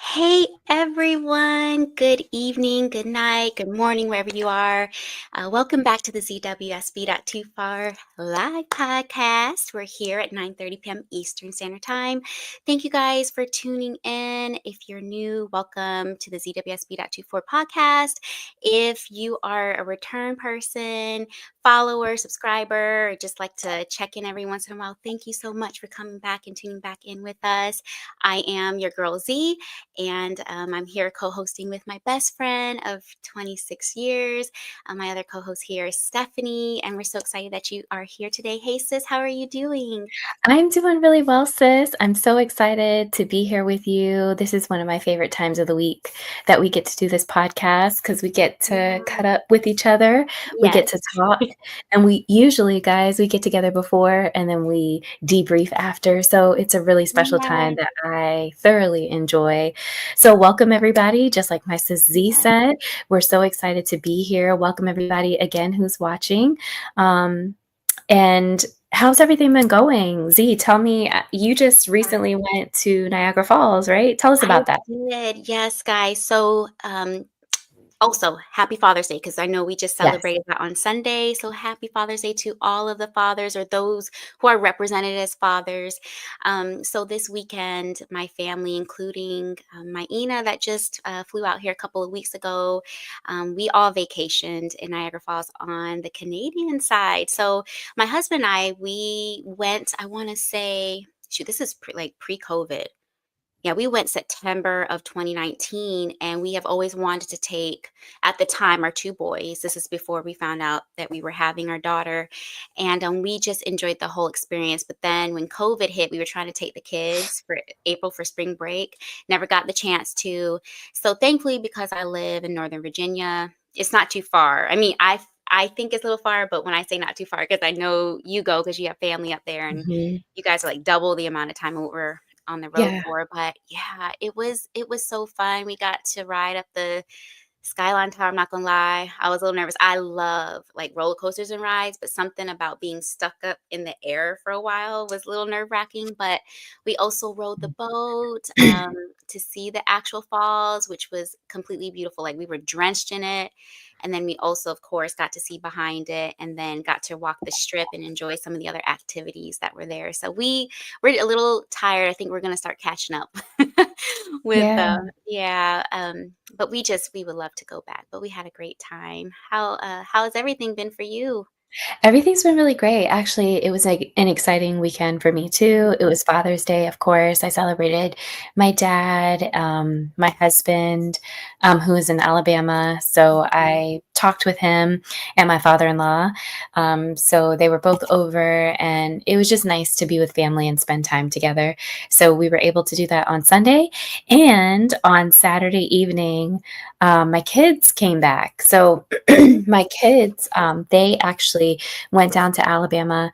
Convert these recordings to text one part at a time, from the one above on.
Hey everyone, good evening, good night, good morning, wherever you are. Welcome back to the ZWSB. Too Far live podcast. We're here at 9:30 p.m. Eastern Standard Time. Thank you guys for tuning in. If you're new, welcome to the ZWSB. Too Far podcast. If you are a return person, follower, subscriber, or just like to check in every once in a while, thank you so much for coming back and tuning back in with us. I am your girl Z, and I'm here co hosting with my best friend of 26 years. My other co host here is Stephanie, and we're so excited that you are here today. Hey, sis, how are you doing? I'm doing really well, sis. I'm so excited to be here with you. This is one of my favorite times of the week that we get to do this podcast because we get to cut up with each other. We get Yes. to talk. And we usually, guys, we get together before and then we debrief after. So it's a really special time Yes. that I thoroughly enjoy. So, welcome, everybody. Just like my sis Z said, we're so excited to be here. Welcome, everybody, again, who's watching. And how's everything been going? Z, tell me, you just recently went to Niagara Falls, right? Tell us I about that. did. Yes, guys. So, also, happy Father's Day, because I know we just Yes. celebrated that on Sunday. So, happy Father's Day to all of the fathers or those who are represented as fathers. So, this weekend, my family, including my Ina that just flew out here a couple of weeks ago, we all vacationed in Niagara Falls on the Canadian side. So, my husband and I, we went, I want to say, shoot, this is pre COVID. Yeah, we went September of 2019, and we have always wanted to take, at the time, our two boys. This is before we found out that we were having our daughter. And we just enjoyed the whole experience. But then when COVID hit, we were trying to take the kids for April for spring break, never got the chance to. So thankfully, because I live in Northern Virginia, it's not too far. I mean, I think it's a little far, but when I say not too far, because I know you go because you have family up there and Mhm. you guys are like double the amount of time what we're on the road Yeah. for. But yeah, it was so fun. We got to ride up the Skyline Tower. I'm not gonna lie, I was a little nervous. I love like roller coasters and rides, but something about being stuck up in the air for a while was a little nerve wracking. But we also rode the boat to see the actual falls, which was completely beautiful. Like we were drenched in it. And then we also, of course, got to see behind it and then got to walk the strip and enjoy some of the other activities that were there. So we're a little tired. I think we're going to start catching up with Yeah. yeah, but we would love to go back, but we had a great time. How has everything been for you? Everything's been really great. Actually, it was like an exciting weekend for me too. It was Father's Day, of course. I celebrated my dad, my husband, who is in Alabama. So Mhm. I talked with him and my father-in-law. So they were both over, and it was just nice to be with family and spend time together. So we were able to do that on Sunday. And on Saturday evening, my kids came back. So my kids, they actually went down to Alabama.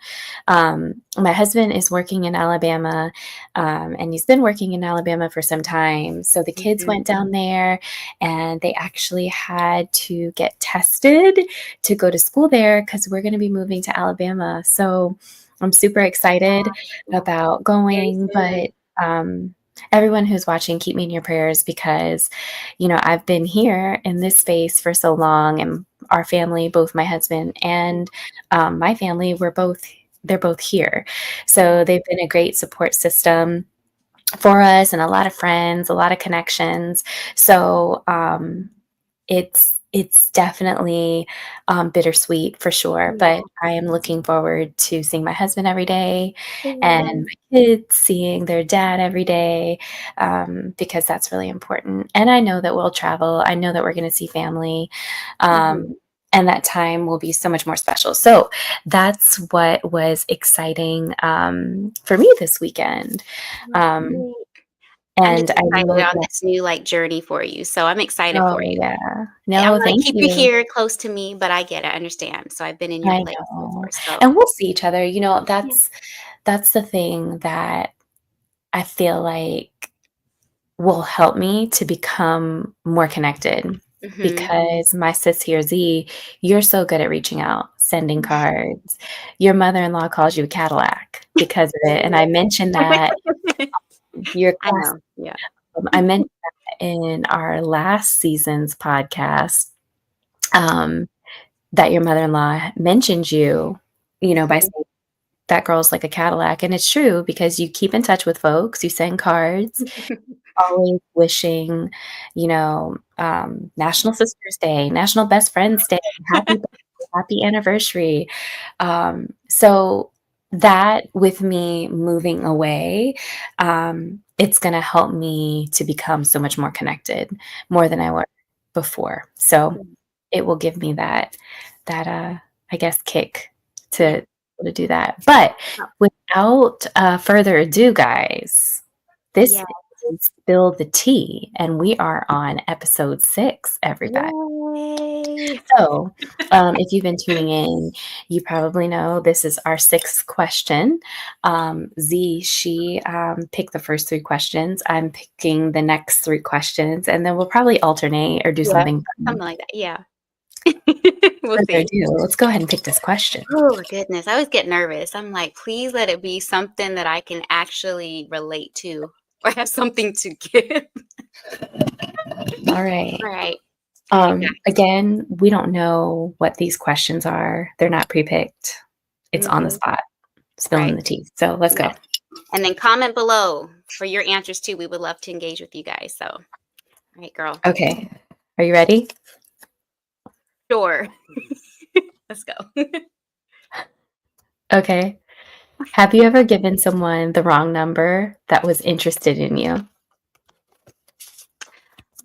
My husband is working in Alabama, and he's been working in Alabama for some time. So the kids Mhm. went down there, and they actually had to get tested to go to school there because we're going to be moving to Alabama. So I'm super excited Wow. about Very going, soon. but everyone who's watching, keep me in your prayers because, I've been here in this space for so long, and our family, both my husband and my family, they're both here. Yeah. So they've been a great support system for us and a lot of friends, a lot of connections. So it's definitely bittersweet for sure. But Yeah. I am looking forward to seeing my husband every day Yeah. and my kids seeing their dad every day, because that's really important. And I know that we'll travel. I know that we're going to see family. Mhm. Um, and that time will be so much more special. So that's what was exciting for me this weekend. That's Um, great. I'm just And I excited know on that. this new, like, journey for you, so I'm excited for Oh, you. yeah. I'm No, gonna thank keep you you. here close to me, but I get it, I understand. So I've been in your I place know. before, so And we'll see each other, yeah. that's the thing that I feel like will help me to become more connected Mhm. because my sis here, Z, you're so good at reaching out, sending cards. Your mother-in-law calls you a Cadillac because of it, and I mentioned that your I class know, yeah. I mentioned that in our last season's podcast, um, that your mother-in-law mentioned you, by Mhm. saying, "That girl's like a Cadillac," and it's true because you keep in touch with folks, you send cards, always wishing, National Sisters Day, National Best Friends Day, happy birthday, happy anniversary. So that with me moving away, it's gonna help me to become so much more connected, more than I was before. So it will give me that, I guess, kick Yeah. to do that. But Oh, without, further ado, guys, this yeah. is Spill the Tea, and we are on episode 6, everybody. Yay. So, if you've been tuning in, you probably know this is our 6th question. Z, she, picked the first 3 questions. I'm picking the next 3 questions, and then we'll probably alternate or do Yeah, something something fun. like that, yeah. We'll Further see. ado, let's go ahead and pick this question. Oh goodness, I always get nervous. I'm like, "Please let it be something that I can actually relate to or have something to give." All right. Alright. Alright, got Again, we don't know what these questions are. They're not pre-picked. It's on the Mhm. spot, spilling Right. the tea. So let's go. Yes. And then comment below for your answers too. We would love to engage with you guys. So, all right, girl. Okay. Are you ready? Sure. Let's go. Okay. Have you ever given someone the wrong number that was interested in you?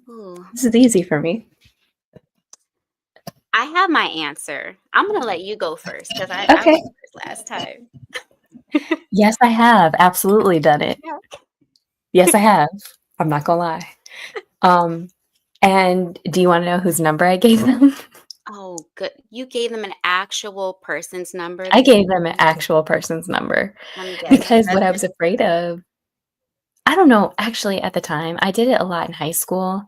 Ooh, This is easy for me. I have my answer. I'm gonna let you go first because I Okay. went first last time. Yes, I have absolutely done it. Yeah. Yes, I have. I'm not gonna lie. Um, and do you wanna know whose number I gave them? Oh, good. You gave them an actual person's number I that gave them an actual person's number let me guess, your because what I cousin? was afraid of, I don't know, actually, at the time, I did it a lot in high school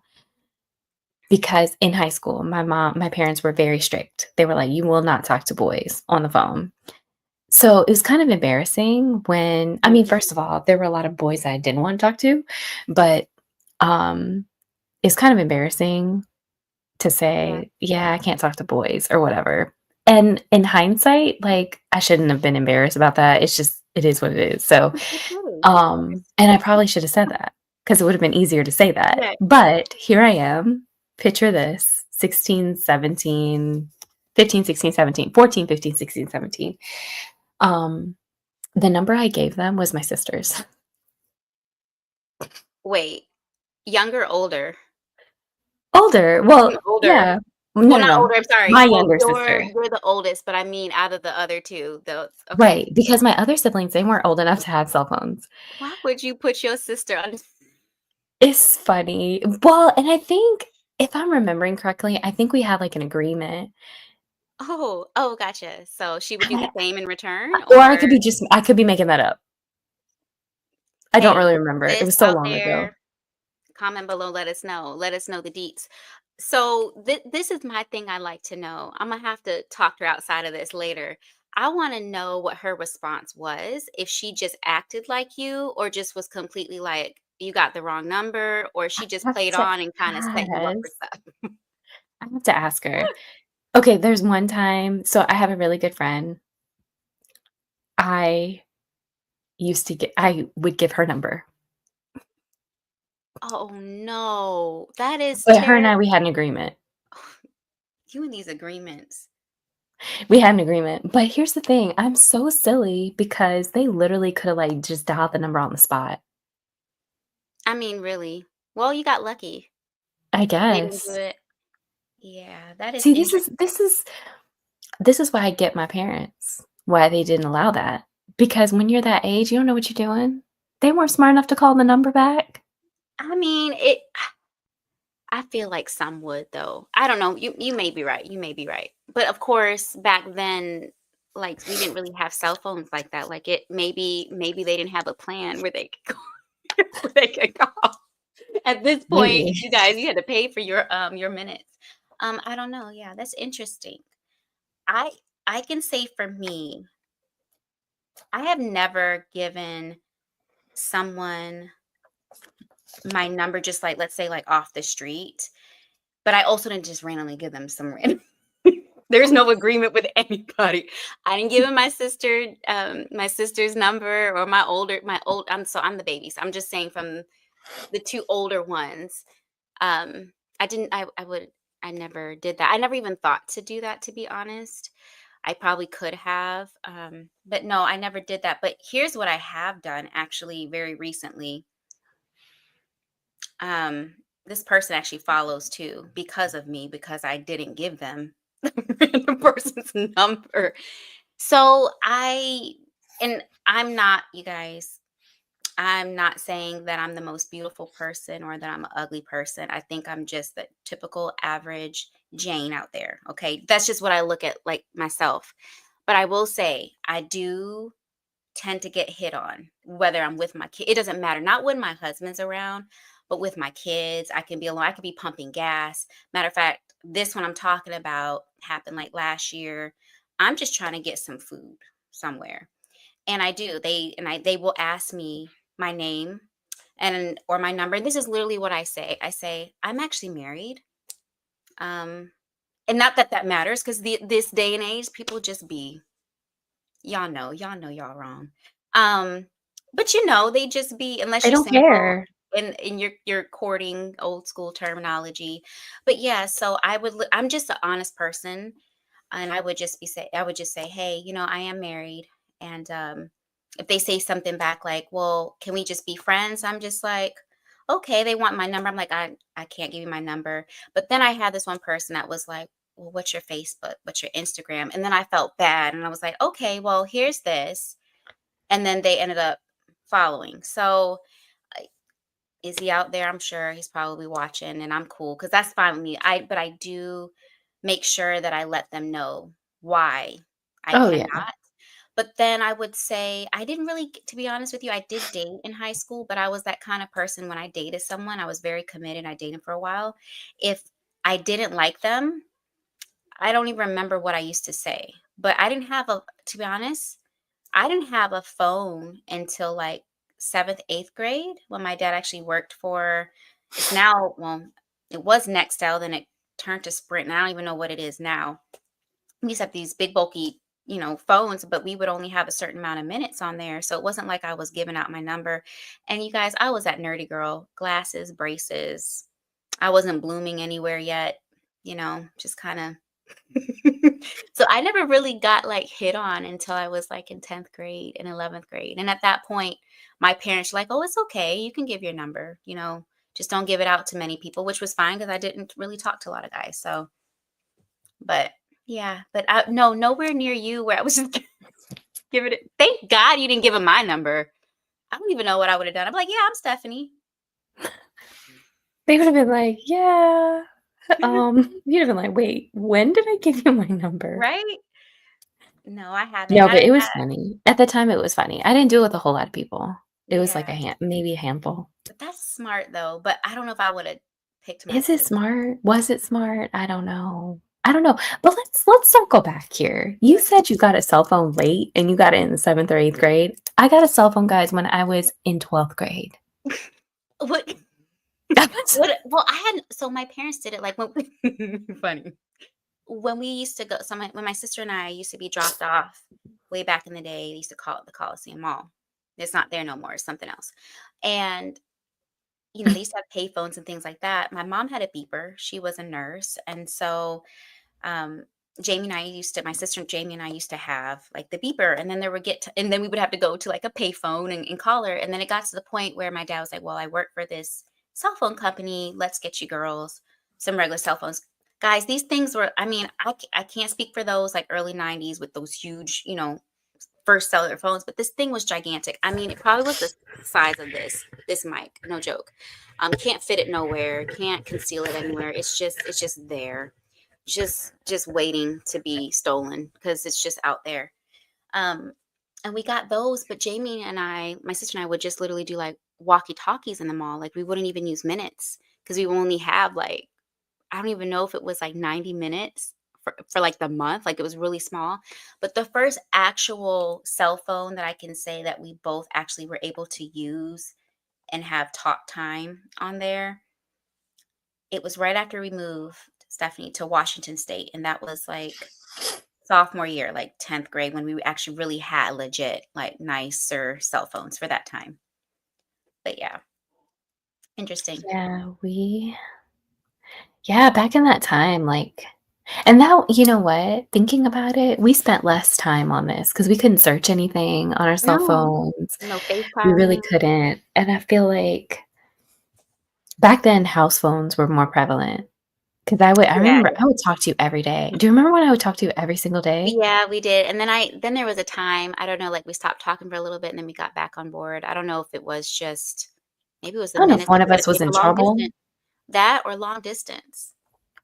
because in high school, my parents were very strict. They were like, "You will not talk to boys on the phone." So, it was kind of embarrassing when I mean, Mhm. first of all, there were a lot of boys I didn't wanna talk to, but, um, it's kind of embarrassing to Yeah. say, "Yeah, I can't talk to boys," or whatever. And in hindsight, like, I shouldn't have been embarrassed about that. It's just it is what it is. So, Absolutely. and I probably should have said that because it would have been easier to say that. Yeah. But here I am. Picture this 16, 17, 15, 16, 17, 14, 15, 16, 17. Um, the number I gave them was my sister's. Wait, younger, older? Older. Mm, Well, older. yeah. No, Well, no, not no. older, I'm sorry. My Well, younger you're sister. you're the oldest, but I mean out of the other 2, those okay. Right, because my other siblings, they weren't old enough to have cell phones. Why would you put your sister on It's funny. Well, and I think if I'm remembering correctly, I think we had, like, an agreement. Oh, oh, gotcha. So she would do the same in return Or or I could be making that up. I don't hey, really remember. It this was so out long ago. there, comment below, let us know. Let us know the deets. So this is my thing I like to know. I'm gonna have to talk to her outside of this later. I want to know what her response was, if she just acted like you or just was completely like you got the wrong number or she just I have played to on and kind of set you up for ask. stuff. I have to ask her. Okay, there's one time so I have a really good friend. I I would give her number, Oh no, that is but her and terrible. I, we had an agreement. You and these agreements. We had an agreement, but here's the thing, I'm so silly because they literally coulda, like, just dialed the number on the spot. I mean, really. Well, you got lucky. I They didn't do guess. it. Yeah, that is See, this interesting. is this is this is why I get my parents, why they didn't allow that, because when you're that age, you don't know what you're doing. They weren't smart enough to call the number back. I mean, I feel like some would though. I don't know. You may be right. You may be right. But of course, back then, like we didn't really have cell phones like that. Like it maybe they didn't have a plan where they could where they could call. At this point, Maybe. you guys, you had to pay for your minutes. I don't know. Yeah, that's interesting. I I can say for me, I have never given someone my number just like let's say like off the street, but I also didn't just randomly give them some random. There's no agreement with anybody. I didn't give him my sister's number or I'm the baby. So I'm just saying from the two older ones. I didn't I never did that. I never even thought to do that, to be honest. I probably could have. But no, I never did that. But here's what I have done actually very recently. Um, this person actually follows too because of me, because I didn't give them the random person's number. So and I'm not, you guys, I'm not saying that I'm the most beautiful person or that I'm an ugly person. I think I'm just the typical average Jane out there. Okay. That's just what I look at like myself. But I will say, I do tend to get hit on, whether I'm with my kid. It doesn't matter. Not when my husband's around, but with my kids. I can be alone. I could be pumping gas. Matter of fact, this one I'm talking about happened like last year. I'm just trying to get some food somewhere. And I do. They will ask me my name and or my number. And this is literally what I say. I say, I'm actually married. Um, and not that that matters because this day and age, people just be y'all know y'all wrong. Um, but they just be unless They you're don't single care. and you're courting old school terminology. But yeah, so I'm just an honest person and I would just say, "Hey, I am married." And if they say something back like, "Well, can we just be friends?" I'm just like, "Okay." They want my number. I'm like, I can't give you my number." But then I had this one person that was like, "Well, what's your Facebook? What's your Instagram?" And then I felt bad and I was like, "Okay, well, here's this." And then they ended up following. So, uh, is he out there? I'm sure he's probably watching and I'm cool cuz that's fine with me. But I do make sure that I let them know why I Oh, yeah. cannot. But then I would say I didn't really to be honest with you, I did date in high school, but I was that kind of person when I dated someone, I was very committed. I dated for a while. If I didn't like them, I don't even remember what I used to say. But I didn't have a to be honest, I didn't have a phone until like 7th, 8th grade when my dad actually worked for it's now well, it was Nextel, then it turned to Sprint, and I don't even know what it is now. We used to have these big bulky, phones, but we would only have a certain amount of minutes on there. So it wasn't like I was giving out my number. And you guys, I was that nerdy girl, glasses, braces. I wasn't blooming anywhere yet, just kind of so I never really got like hit on until I was like in 10th grade and 11th grade. And at that point, my parents were like, "Oh, it's okay. You can give your number, just don't give it out to many people," which was fine because I didn't really talk to a lot of guys. So, but yeah, but no, nowhere near you where I was just giving it. Thank God you didn't give him my number. I don't even know what I would have done. I'm like, "Yeah, I'm Stephanie." They would have been like, "Yeah." You'd have been like, "Wait, when did I give you my number?" Right? No, I haven't. No, I but it didn't was have, funny. At the time, it was funny. I didn't do it with a whole lot of people. It was like yeah. maybe a handful. But that's smart though. But I don't know if I would have picked my Is it sister. smart? Was it smart? I don't know. I don't know. But let's circle back here. You Let's said you got a cell phone late and you got it in the 7th or 8th grade. I got a cell phone, guys, when I was in 12th grade. what That was well, I had so my parents did it like when funny. When we used to go when my sister and I used to be dropped off way back in the day, they used to call it the Coliseum Mall. It's not there no more, it's something else. And they used to have payphones and things like that. My mom had a beeper. She was a nurse. And so um my sister Jamie and I used to have like the beeper, and then and then we would have to go to like a payphone and call her. And then it got to the point where my dad was like, "Well, I work for this cell phone company. Let's get you girls some regular cell phones." Guys, these things were, I mean, I can't speak for those like early 90s with those huge, first cellular phones, but this thing was gigantic. I mean, it probably was the size of this mic, no joke. Can't fit it nowhere, can't conceal it anywhere. It's just there, just waiting to be stolen because it's just out there. Um, and we got those, but Jamie and I, my sister and I, would just literally do like walkie talkies in the mall. Like we wouldn't even use minutes because we would only have like, I don't even know if it was like 90 minutes for like the month. Like it was really small. But the first actual cell phone that I can say that we both actually were able to use and have talk time on there, it was right after we moved, Stephanie, to Washington State. And that was like sophomore year, like 10th grade, when we actually really had legit, like nicer cell phones for that time. But yeah, interesting. Yeah, yeah, back in that time, like, and now, you know what? Thinking about it, we spent less time on this because we couldn't search anything on our cell No, phones. no We really FaceTime. couldn't. And I feel like back then, house phones were more prevalent. Because I Yeah, remember I would talk to you every day. Do you remember when I would talk to you every single day? yeah, we did. And then there was a time, I don't know, like we stopped talking for a little bit and then we got back on board. I don't know if it was just maybe it was I the don't know if minutes, one like of we had to us pay was in for long trouble. distance. That or long distance.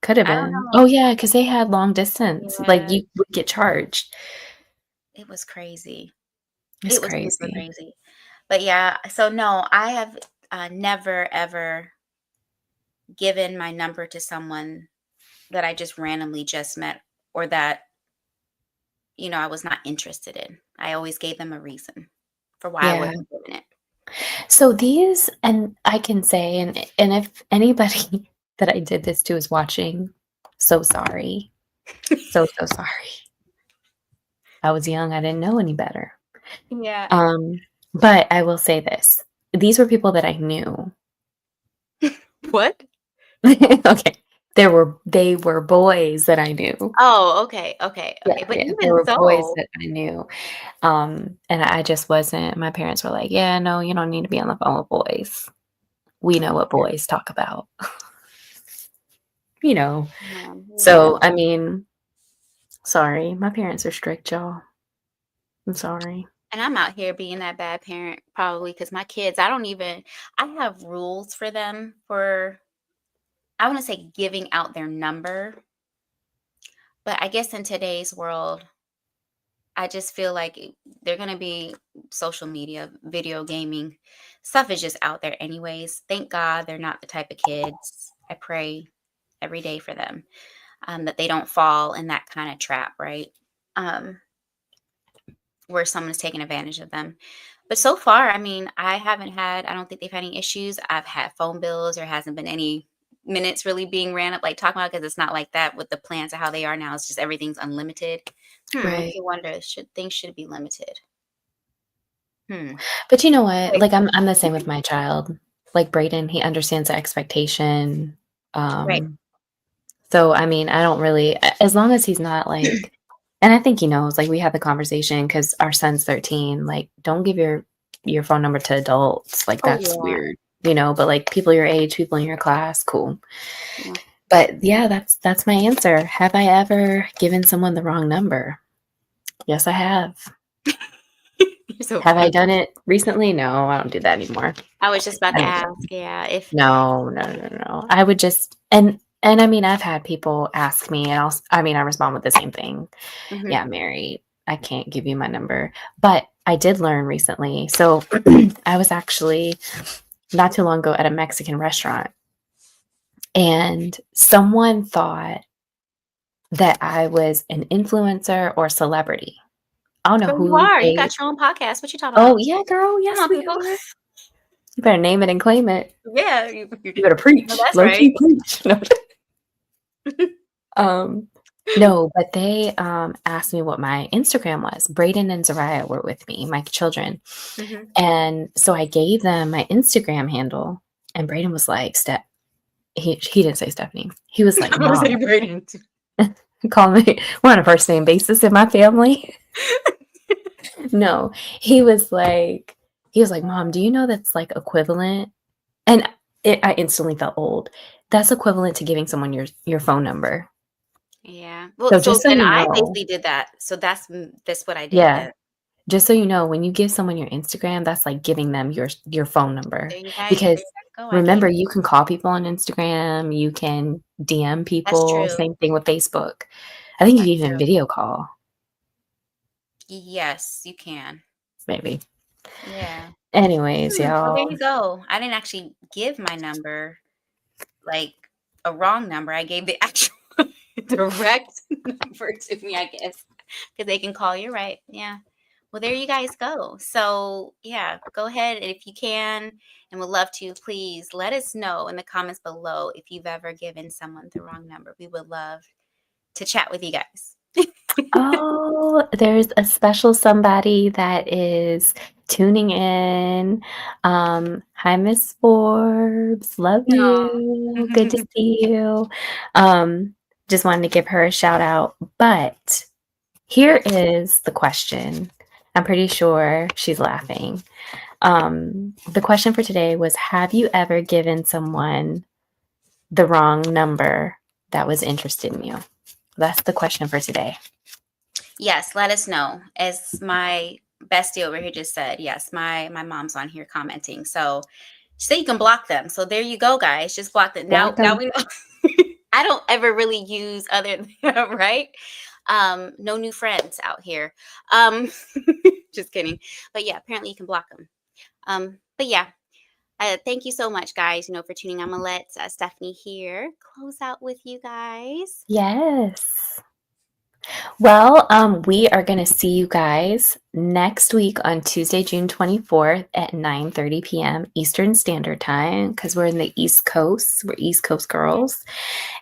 Could have I don't been. Oh, know. yeah, because they had long distance, like, Yeah, you would get charged. it was crazy. It's It was super crazy. crazy. But yeah, so no, I have never ever given my number to someone that I just randomly just met or that, I was not interested in. I always gave them a reason for why I Yeah. wasn't doing it. So these and I can say, and if anybody that I did this to is watching, so sorry. So, so sorry. I was young, I didn't know any better. Yeah. Um, but I will say this, these were people that I knew. What? Okay. They were boys that I knew. Oh, okay, okay, Yeah, okay. But yeah, there even were boys so, that I knew, and I just wasn't my parents were like, "Yeah, no, you don't need to be on the phone with boys. We know what boys talk about." You know? yeah. So, I mean, sorry, my parents are strict, y'all. I'm sorry. And I'm out here being that bad parent probably because my kids, I have rules for them for, I want to say giving out their number, but I guess in today's world, I just feel like they're going to be social media, video gaming. Stuff is just out there anyways. Thank God they're not the type of kids. I pray every day for them, that they don't fall in that kind of trap, right? Um, where someone's taking advantage of them. But so far, I mean, I don't think they've had any issues. I've had phone bills. There hasn't been any minutes really being ran up, like talking about, because it's not like that with the plans of how they are now. It's just everything's unlimited. Makes Right. you wonder, things should be limited? Hmm. But you know what? Wait, Like, I'm the same with my child. Like, Brayden, he understands the expectation. right. Um, so, I mean, I don't really as long as he's not, like and I think he knows, like, we had the conversation because our son's 13, like, don't give your phone number to adults, like, Oh that's yeah. weird, but, like, people your age, people in your class, cool. Yeah. But, yeah, that's my answer. Have I ever given someone the wrong number? Yes, I have. You're so Have I funny. done it recently? No, I don't do that anymore. I was just about I to don't do ask, that. yeah, if No, no, no, no, no. I would just and I mean, I've had people ask me, and I mean, I respond with the same thing. mhm. Yeah, Mary, I can't give you my number. But I did learn recently. So I was actually not too long ago at a Mexican restaurant, and someone thought that I was an influencer or celebrity. I don't know Girl, you who are. You they got your own podcast. What you talking Oh, about? yeah, girl. Come Yes, on, we people. are. You better name it and claim it. Yeah, You better no, preach. that's Low right. key preach. No. Um, no, but they, asked me what my Instagram was. Braden and Zariah were with me, my children, Mhm. and so I gave them my Instagram handle, and Braden was like, he didn't say Stephanie. He was like, I'm gonna say "Mom," Braden. call me we're on a first name basis in my family. No, he was like, "Mom, do you know that's, like, equivalent?" And I instantly felt old. That's equivalent to giving someone your phone number. Yeah. Well, So so just so then you I know basically did that. So that's what I did Yeah. then. just so you know, when you give someone your Instagram, that's like giving them your phone number There you guys because go. I gave remember, you can call people on Instagram, you can DM That's people, true. same thing with Facebook. I think you That's can even true. video call, Yes, you can. maybe. Yeah. Anyways, Well, there y'all. you go. I didn't actually give my number, like, a wrong number. I gave the actual direct number to me, I guess, because they can call you, right? Yeah. Well, there you guys go. So, yeah, go ahead and if you can and would love to, please let us know in the comments below if you've ever given someone the wrong number. We would love to chat with you guys. Oh, there's a special somebody that is tuning in. Hi, Miss Forbes. Love No. you. Good to see you. Um, just wanted to give her a shout out. But here is the question. I'm pretty sure she's laughing. The question for today was, have you ever given someone the wrong number that was interested in you? That's the question for today. Yes, let us know. As my bestie over here just said, yes, my mom's on here commenting. So she said you can block them. So there you go, guys. Just block them. Block Now them. we know. I don't ever really use other right. No new friends out here. Um, just kidding. But yeah, apparently you can block them. But yeah, thank you so much, guys. For tuning. I'm gonna let Stephanie here close out with you guys. Yes. Well, we are going to see you guys next week on Tuesday, June 24th at 9:30 p.m. Eastern Standard Time because we're in the East Coast. We're East Coast girls.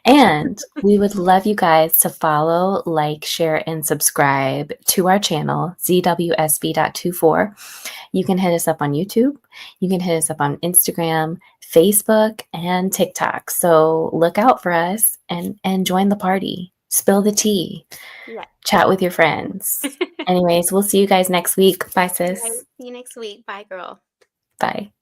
And we would love you guys to follow, like, share, and subscribe to our channel, ZWSB.24. You can hit us up on YouTube. You can hit us up on Instagram, Facebook, and TikTok. So look out for us and join the party. Spill the tea. Yeah. Chat with your friends. Anyways, we'll see you guys next week. Bye, All right, sis. see you next week. Bye, girl. Bye.